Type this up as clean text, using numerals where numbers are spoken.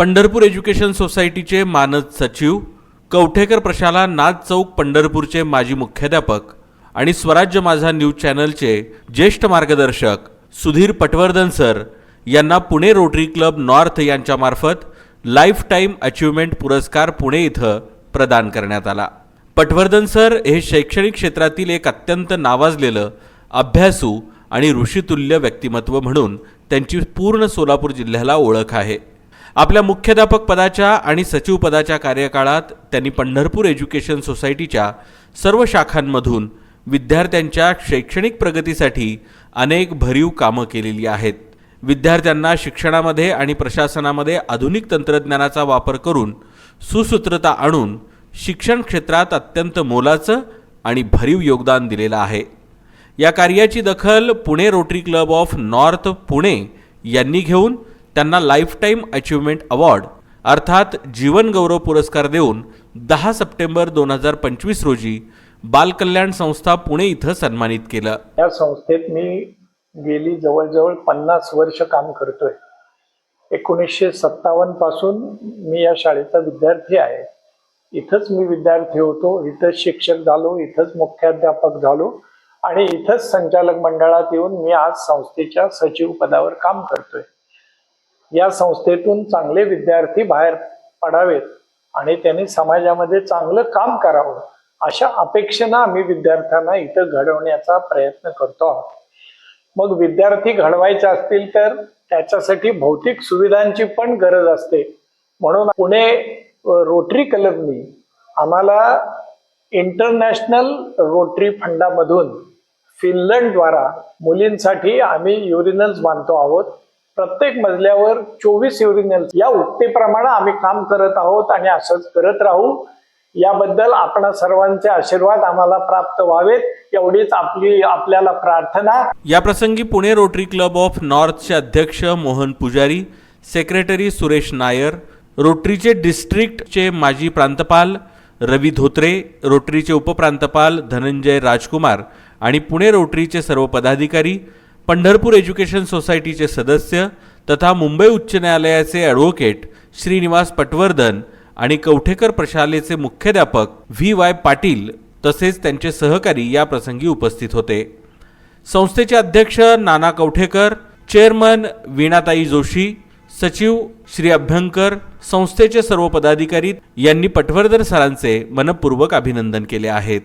Pandharpur education सोसायटीचे मानद सचिव, कवठेकर प्रशाला नाथ चौक पंढरपूरचे माजी मुख्याध्यापक आणि स्वराज्य माझा न्यूज चॅनलचे ज्येष्ठ मार्गदर्शक सुधीर पटवर्धन सर यांना पुणे रोटरी क्लब नॉर्थ यांच्यामार्फत लाईफ टाईम अचीवमेंट पुरस्कार पुणे इथं प्रदान करण्यात आला। पटवर्धन सर हे शैक्षणिक क्षेत्रातील एक अत्यंत नावाजलेलं अभ्यासू आणि ऋषितुल्य व्यक्तिमत्व म्हणून त्यांची पूर्ण सोलापूर जिल्ह्याला ओळख आहे। आपल्या मुख्याध्यापक पदाच्या आणि सचिव पदाच्या कार्यकाळात त्यांनी पंढरपूर एज्युकेशन सोसायटीच्या सर्व शाखांमधून विद्यार्थ्यांच्या शैक्षणिक प्रगतीसाठी अनेक भरीव कामं केलेली आहेत। विद्यार्थ्यांना शिक्षणामध्ये आणि प्रशासनामध्ये आधुनिक तंत्रज्ञानाचा वापर करून सुसूत्रता आणून शिक्षण क्षेत्रात अत्यंत मोलाचं आणि भरीव योगदान दिलेलं आहे। या कार्याची दखल Pune rotary club of north Pune यांनी घेऊन त्यांना लाईफ टाईम अचीवमेंट अवॉर्ड अर्थात जीवन गौरव पुरस्कार देऊन 10 सप्टेंबर 2025 रोजी बालकल्याण संस्था पुणे इथं सन्मानित केलं। या संस्थेत मी गेली जवळजवळ 50 वर्ष काम करतोय। 1957 पासून मी या शाळेचा विद्यार्थी आहे। इथंच मी विद्यार्थी होतो, इथंच शिक्षक झालो, इथंच मुख्याध्यापक झालो आणि इथंच संचालक मंडळात येऊन मी आज संस्थेच्या सचिव पदावर काम करतोय। या संस्थेतून चांगले विद्यार्थी बाहेर पडावेत आणि त्यांनी समाजामध्ये चांगलं काम करावं अशा अपेक्षेनं आम्ही विद्यार्थ्यांना इथं घडवण्याचा प्रयत्न करतो आहोत। मग विद्यार्थी घडवायचे असतील तर त्याच्यासाठी भौतिक सुविधांची पण गरज असते। म्हणून पुणे रोटरी क्लबनी आम्हाला इंटरनॅशनल रोटरी फंडामधून फिनलंडद्वारा मुलींसाठी आम्ही युरिनल्स बांधतो आहोत। प्रत्येक मजल्यावर 24 युरिनल्स या उक्तीप्रमाणे आम्ही काम करत आहोत आणि असंच करत राहू। याबद्दल आपण सर्वांचे आशीर्वाद आम्हाला प्राप्त व्हावेत एवढीच आपल्याला प्रार्थना। या प्रसंगी पुणे रोटरी क्लब ऑफ नॉर्थचे अध्यक्ष मोहन पुजारी, सेक्रेटरी सुरेश नायर, रोटरीचे डिस्ट्रिक्टचे माजी प्रांतपाल रवी धोत्रे, रोटरीचे उपप्रांतपाल धनंजय राजकुमार आणि पुणे रोटरीचे सर्व पदाधिकारी, पंढरपूर एज्युकेशन सोसायटीचे सदस्य तथा मुंबई उच्च न्यायालयाचे ॲडव्होकेट श्रीनिवास पटवर्धन आणि कवठेकर प्रशालेचे मुख्याध्यापक VY पाटील तसेच त्यांचे सहकारी या प्रसंगी उपस्थित होते। संस्थेचे अध्यक्ष नाना कवठेकर, चेअरमन वीणाताई जोशी, सचिव श्री अभ्यंकर, संस्थेचे सर्व पदाधिकारी यांनी पटवर्धन सरांचे मनपूर्वक अभिनंदन केले आहेत।